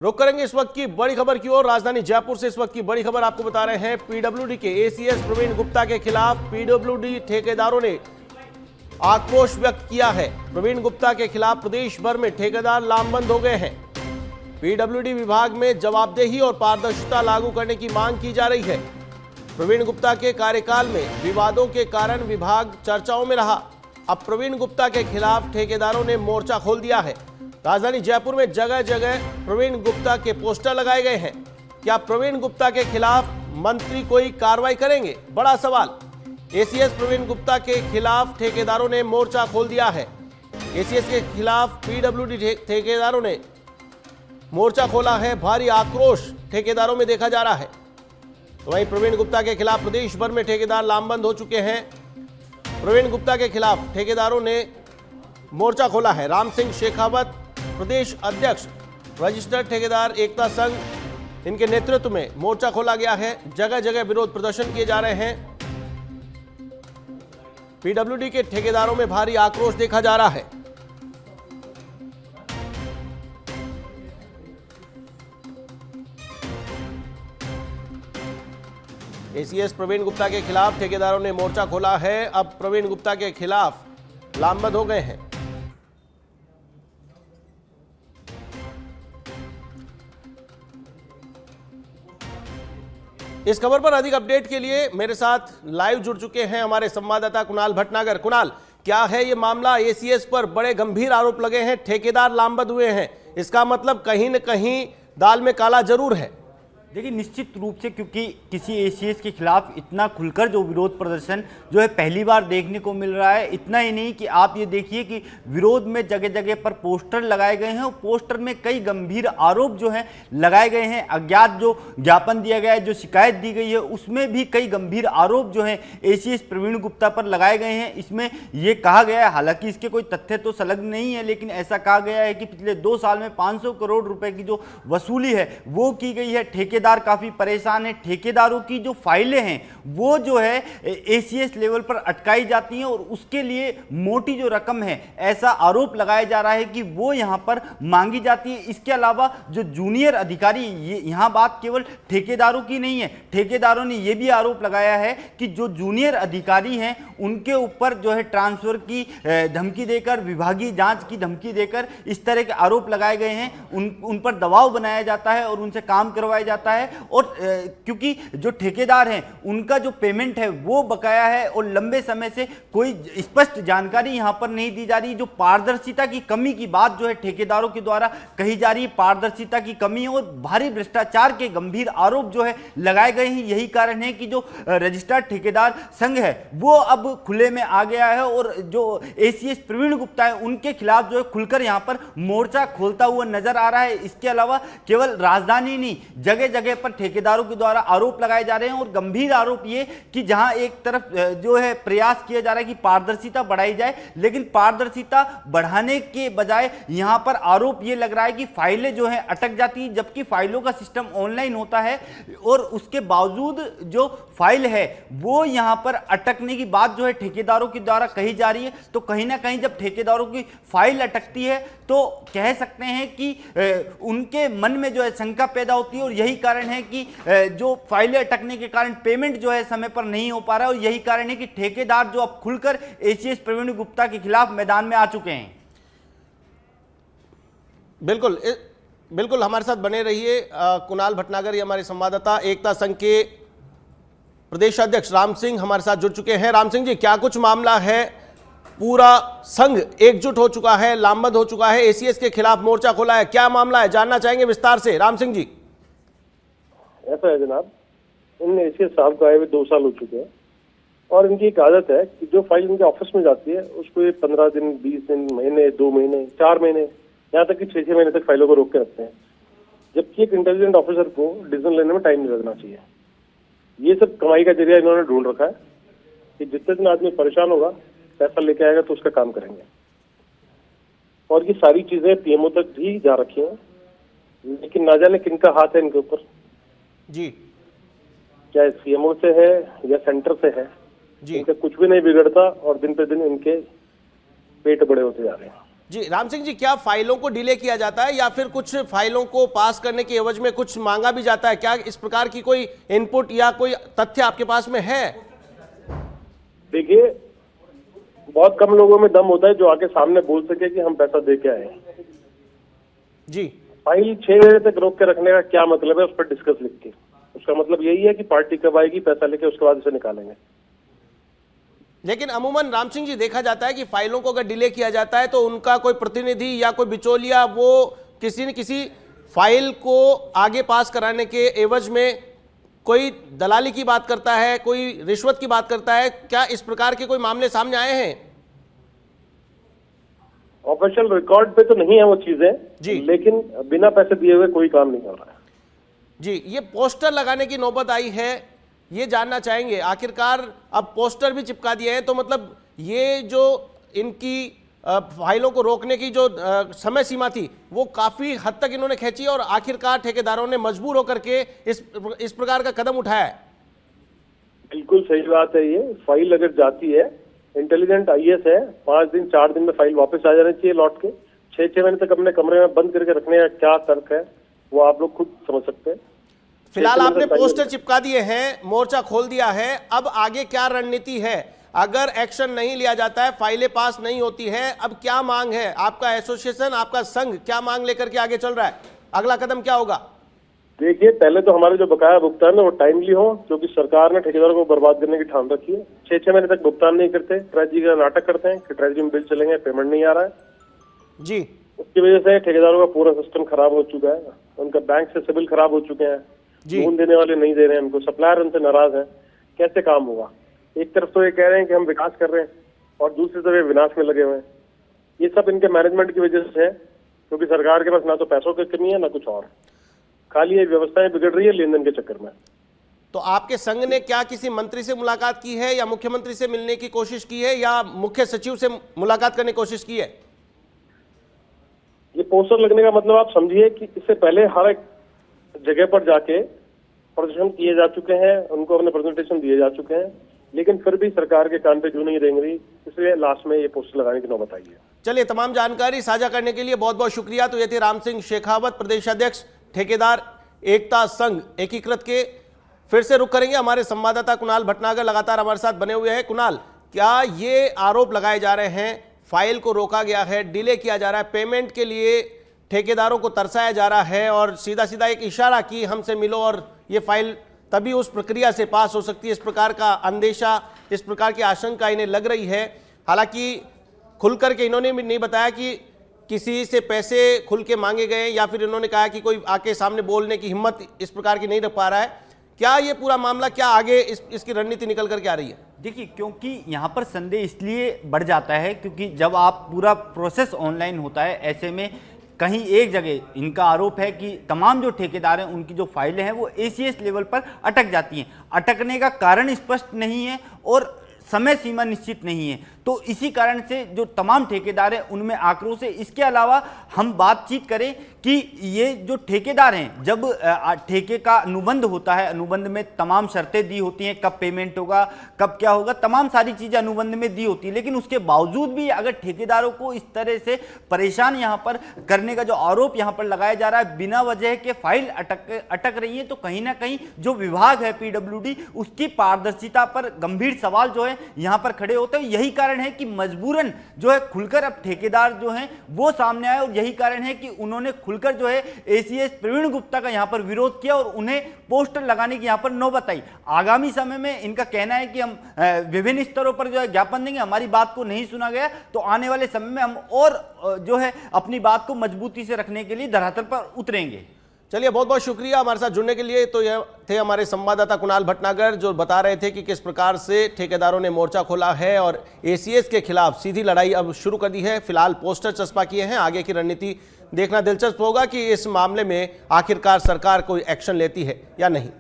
रुक करेंगे इस वक्त की बड़ी खबर की ओर। राजधानी जयपुर से इस वक्त की बड़ी खबर आपको बता रहे हैं। पीडब्ल्यूडी के एसीएस प्रवीण गुप्ता के खिलाफ पीडब्ल्यूडी ठेकेदारों ने आक्रोश व्यक्त किया है। प्रवीण गुप्ता के खिलाफ प्रदेश भर में ठेकेदार लामबंद हो गए हैं। पीडब्ल्यूडी विभाग में जवाबदेही और पारदर्शिता लागू करने की मांग की जा रही है। प्रवीण गुप्ता के कार्यकाल में विवादों के कारण विभाग चर्चाओं में रहा। अब प्रवीण गुप्ता के खिलाफ ठेकेदारों ने मोर्चा खोल दिया है। राजधानी जयपुर में जगह जगह प्रवीण गुप्ता के पोस्टर लगाए गए हैं। क्या प्रवीण गुप्ता के खिलाफ मंत्री कोई कार्रवाई करेंगे? बड़ा सवाल। एसीएस प्रवीण गुप्ता के खिलाफ ठेकेदारों ने मोर्चा खोल दिया है। एसीएस के खिलाफ पीडब्ल्यूडी ठेकेदारों ने मोर्चा खोला है। भारी आक्रोश ठेकेदारों में देखा जा रहा है। तो वहीं प्रवीण गुप्ता के खिलाफ प्रदेश भर में ठेकेदार लामबंद हो चुके हैं। प्रवीण गुप्ता के खिलाफ ठेकेदारों ने मोर्चा खोला है। राम सिंह शेखावत प्रदेश अध्यक्ष रजिस्टर्ड ठेकेदार एकता संघ, इनके नेतृत्व में मोर्चा खोला गया है। जगह जगह विरोध प्रदर्शन किए जा रहे हैं। पीडब्ल्यूडी के ठेकेदारों में भारी आक्रोश देखा जा रहा है। एसीएस प्रवीण गुप्ता के खिलाफ ठेकेदारों ने मोर्चा खोला है। अब प्रवीण गुप्ता के खिलाफ लामबंद हो गए हैं। इस खबर पर अधिक अपडेट के लिए मेरे साथ लाइव जुड़ चुके हैं हमारे संवाददाता कुणाल भटनागर। कुणाल, क्या है ये मामला? एसीएस पर बड़े गंभीर आरोप लगे हैं, ठेकेदार लामबंद हुए हैं। इसका मतलब कहीं न कहीं दाल में काला जरूर है। देखिए, निश्चित रूप से, क्योंकि किसी एसीएस के खिलाफ इतना खुलकर जो विरोध प्रदर्शन जो है पहली बार देखने को मिल रहा है। इतना ही नहीं कि आप ये देखिए कि विरोध में जगह जगह पर पोस्टर लगाए गए हैं और पोस्टर में कई गंभीर आरोप जो हैं लगाए गए हैं। अज्ञात जो ज्ञापन दिया गया है, जो शिकायत दी गई है, उसमें भी कई गंभीर आरोप जो है एसीएस प्रवीण गुप्ता पर लगाए गए हैं। इसमें यह कहा गया है, हालांकि इसके कोई तथ्य तो संलग्न नहीं है, लेकिन ऐसा कहा गया है कि पिछले 2 साल में 500 करोड़ रुपए की जो वसूली है वो की गई है। ठेकेदार काफी परेशान है। ठेकेदारों की जो फाइलें हैं वो जो है एसीएस लेवल पर अटकाई जाती हैं और उसके लिए मोटी जो रकम है, ऐसा आरोप लगाया जा रहा है कि वो यहां पर मांगी जाती है। इसके अलावा जो जूनियर अधिकारी, ये यहां बात केवल ठेकेदारों की नहीं है, ठेकेदारों ने यह भी आरोप लगाया है कि जो जूनियर अधिकारी हैं उनके ऊपर जो है ट्रांसफर की धमकी देकर, विभागीय जांच की धमकी देकर इस तरह के आरोप लगाए गए हैं। उन पर दबाव बनाया जाता है और उनसे काम करवाया जाता है। और क्योंकि जो ठेकेदार हैं उनका जो पेमेंट है वो बकाया है और लंबे समय से कोई स्पष्ट जानकारी यहां पर नहीं दी जा रही। जो पारदर्शिता की कमी की बात जो है ठेकेदारों के द्वारा कही जा रही है, पारदर्शिता की कमी और भारी भ्रष्टाचार के गंभीर आरोप जो है लगाए गए हैं। यही कारण है कि जो रजिस्टर्ड ठेकेदार संघ है वो अब खुले में आ गया है और जो एसीएस प्रवीण गुप्ता है उनके खिलाफ जो है खुलकर यहां पर मोर्चा खोलता हुआ नजर आ रहा है। इसके अलावा केवल राजधानी नहीं, जगह जगह पर ठेकेदारों के द्वारा आरोप लगाए जा रहे हैं और गंभीर आरोप ये कि जहां एक तरफ जो है प्रयास किया जा रहा है कि पारदर्शिता बढ़ाई जाए, लेकिन पारदर्शिता बढ़ाने के बजाय यहां पर आरोप ये लग रहा है कि फाइलें जो हैं अटक जाती हैं, जबकि फाइलों का सिस्टम ऑनलाइन होता है और उसके बावजूद जो फाइल है वो यहां पर अटकने की बात जो है ठेकेदारों के द्वारा कही जा रही है। तो कहीं ना कहीं जब ठेकेदारों की फाइल अटकती है तो कह सकते हैं कि उनके मन में जो है शंका पैदा होती है और यही कारण है कि जो फाइलें अटकने के कारण पेमेंट जो है समय पर नहीं हो पा रहा है और यही कारण है कि ठेकेदार जो अब खुलकर एसीएस प्रवीण गुप्ता के खिलाफ मैदान में आ चुके हैं। बिल्कुल हमारे साथ बने रहिए। कुणाल भटनागर, ये हमारे संवाददाता एकता संघ के प्रदेश अध्यक्ष राम सिंह हमारे साथ जुड़ चुके हैं। राम सिंह जी, क्या कुछ मामला है? पूरा संघ एकजुट हो चुका है, लामबंद हो चुका है, एसीएस के खिलाफ मोर्चा खोला है, क्या मामला है? जानना चाहेंगे विस्तार से राम सिंह जी। ऐसा है जनाब, इन एसीएस साहब को आए हुए 2 साल हो चुके हैं और इनकी एक आदत है कि जो फाइल इनके ऑफिस में जाती है उसको ये 15 दिन, 20 दिन, महीने, 2 महीने, 4 महीने, यहाँ तक कि 6-6 महीने तक फाइलों को रोक के रखते हैं। जबकि एक इंटेलिजेंट ऑफिसर को डिसीजन लेने में टाइम नहीं लगना चाहिए। ये सब कमाई का जरिया इन्होंने ढूंढ रखा है कि जितने दिन आदमी परेशान होगा, पैसा लेके आएगा तो उसका काम करेंगे। और ये सारी चीजें पीएमओ तक भी जा रखी हैं, लेकिन ना जाने किनका हाथ है इनके ऊपर जी। क्या सीएमओ से है या सेंटर से है, इनका कुछ भी नहीं बिगड़ता और दिन पे दिन इनके पेट बड़े होते जा रहे हैं। जी राम सिंह जी, क्या फाइलों को डिले किया जाता है या फिर कुछ फाइलों को पास करने के एवज में कुछ मांगा भी जाता है? क्या इस प्रकार की कोई इनपुट या कोई तथ्य आपके पास में है? देखिए, बहुत कम लोगों में दम होता है जो आके सामने बोल सके कि हम पैसा दे के आए हैं। जी, फाइल 6 महीने तक रोक के रखने का क्या मतलब है उस पर डिस्कस लिख के? उसका मतलब यही है कि पार्टी कब आएगी, पैसा लेके उसके बाद इसे निकालेंगे। लेकिन अमूमन राम सिंह जी देखा जाता है कि फाइलों को अगर डिले किया जाता है तो उनका कोई प्रतिनिधि या कोई बिचौलिया वो किसी न किसी फाइल को आगे पास कराने के एवज में कोई दलाली की बात करता है, कोई रिश्वत की बात करता है। क्या इस प्रकार के कोई मामले सामने आए हैं? ऑफिशियल रिकॉर्ड पे तो नहीं है वो चीजें जी। लेकिन बिना पैसे दिए हुए कोई काम नहीं हो रहा है। जी, ये पोस्टर लगाने की नौबत आई है, ये जानना चाहेंगे। आखिरकार अब पोस्टर भी चिपका दिए हैं, तो मतलब ये जो इनकी फाइलों को रोकने की जो समय सीमा थी वो काफी हद तक इन्होंने खींची और आखिरकार ठेकेदारों ने मजबूर होकर के इस प्रकार का कदम उठाया है। बिल्कुल सही बात है। ये फाइल अगर जाती है, इंटेलिजेंट आईएएस है, 5 दिन 4 दिन में फाइल वापस आ जानी चाहिए लौट के। 6 महीने तक अपने कमरे में बंद करके रखने का क्या तर्क है वो आप लोग खुद समझ सकते हैं। फिलहाल आपने पोस्टर चिपका दिए हैं, मोर्चा खोल दिया है, अब आगे क्या रणनीति है? अगर एक्शन नहीं लिया जाता है, फाइलें पास नहीं होती है, अब क्या मांग है? आपका एसोसिएशन, आपका संघ क्या मांग लेकर के आगे चल रहा है? अगला कदम क्या होगा? देखिए, पहले तो हमारे जो बकाया भुगतान है वो टाइमली हो, क्योंकि सरकार ने ठेकेदारों को बर्बाद करने की ठान रखी है। 6 महीने तक भुगतान नहीं करते, ट्रेजरी का नाटक करते हैं कि ट्रेजरी में बिल चलेंगे, पेमेंट नहीं आ रहा है जी, उसकी वजह से ठेकेदारों का पूरा सिस्टम खराब हो चुका है। उनका बैंक से सिविल खराब हो चुके हैं, लोन देने वाले नहीं दे रहे हैं उनको, सप्लायर उनसे नाराज है। कैसे काम होगा? एक तरफ तो ये कह रहे हैं कि हम विकास कर रहे हैं और दूसरी तरफ विनाश में लगे हुए हैं। ये सब इनके मैनेजमेंट की वजह से है, क्योंकि सरकार के पास ना तो पैसों की कमी है ना कुछ और, खाली ये व्यवस्थाएं बिगड़ रही है लेन देन के चक्कर में। तो आपके संघ ने क्या किसी मंत्री से मुलाकात की है या मुख्यमंत्री से मिलने की कोशिश की है या मुख्य सचिव से मुलाकात करने की कोशिश की है? ये पोस्टर लगने का मतलब आप समझिए कि इससे पहले हर एक जगह पर जाके प्रदर्शन किए जा चुके हैं, उनको अपने प्रेजेंटेशन दिए जा चुके हैं, लेकिन फिर भी सरकार के कान पे जू नहीं रेंग रही, इसलिए लास्ट में ये पोस्टर लगाने की नौबत आई है। चलिए, तमाम जानकारी साझा करने के लिए बहुत बहुत शुक्रिया। तो ये थे राम सिंह शेखावत, प्रदेश अध्यक्ष ठेकेदार एकता संघ एकीकृत के। फिर से रुक करेंगे, हमारे संवाददाता कुणाल भटनागर लगातार हमारे साथ बने हुए हैं। कुणाल, क्या ये आरोप लगाए जा रहे हैं फाइल को रोका गया है, डिले किया जा रहा है, पेमेंट के लिए ठेकेदारों को तरसाया जा रहा है और सीधा सीधा एक इशारा कि हमसे मिलो और ये फाइल तभी उस प्रक्रिया से पास हो सकती है, इस प्रकार का अंदेशा, इस प्रकार की आशंका इन्हें लग रही है? हालांकि खुल करके इन्होंने भी नहीं बताया कि किसी से पैसे खुल के मांगे गए या फिर इन्होंने कहा कि कोई आके सामने बोलने की हिम्मत इस प्रकार की नहीं रख पा रहा है। क्या ये पूरा मामला, क्या आगे इसकी रणनीति निकल करके आ रही है? देखिए, क्योंकि यहाँ पर संदेह इसलिए बढ़ जाता है क्योंकि जब आप पूरा प्रोसेस ऑनलाइन होता है, ऐसे में कहीं एक जगह इनका आरोप है कि तमाम जो ठेकेदार हैं उनकी जो फाइलें हैं वो एसीएस लेवल पर अटक जाती हैं। अटकने का कारण स्पष्ट नहीं है और समय सीमा निश्चित नहीं है, तो इसी कारण से जो तमाम ठेकेदार हैं उनमें आक्रोश है। इसके अलावा हम बातचीत करें कि ये जो ठेकेदार हैं, जब ठेके का अनुबंध होता है, अनुबंध में तमाम शर्तें दी होती हैं, कब पेमेंट होगा, कब क्या होगा, तमाम सारी चीज़ें अनुबंध में दी होती है। लेकिन उसके बावजूद भी अगर ठेकेदारों को इस तरह से परेशान यहाँ पर करने का जो आरोप यहाँ पर लगाया जा रहा है, बिना वजह के फाइल अटक रही है, तो कहीं ना कहीं जो विभाग है पीडब्ल्यूडी, उसकी पारदर्शिता पर गंभीर सवाल जो है यहाँ पर खड़े होते हैं। यही कारण है कि मजबूरन जो है खुलकर अब ठेकेदार जो हैं वो सामने आए और यही कारण है कि उन्होंने खुलकर जो है एसीएस प्रवीण गुप्ता का यहाँ पर विरोध किया और उन्हें पोस्टर लगाने की यहाँ पर नौबत आई। आगामी समय में इनका कहना है कि हम विभिन्न स्तरों पर जो है ज्ञापन देंगे, हमारी बात को नहीं सुना गया तो आने वाले समय में हम और जो है अपनी बात को मजबूती से रखने के लिए धरातल पर उतरेंगे। चलिए, बहुत बहुत शुक्रिया हमारे साथ जुड़ने के लिए। तो यह थे हमारे संवाददाता कुणाल भटनागर जो बता रहे थे कि किस प्रकार से ठेकेदारों ने मोर्चा खोला है और एसीएस के खिलाफ सीधी लड़ाई अब शुरू कर दी है। फिलहाल पोस्टर चस्पा किए हैं, आगे की रणनीति देखना दिलचस्प होगा कि इस मामले में आखिरकार सरकार कोई एक्शन लेती है या नहीं।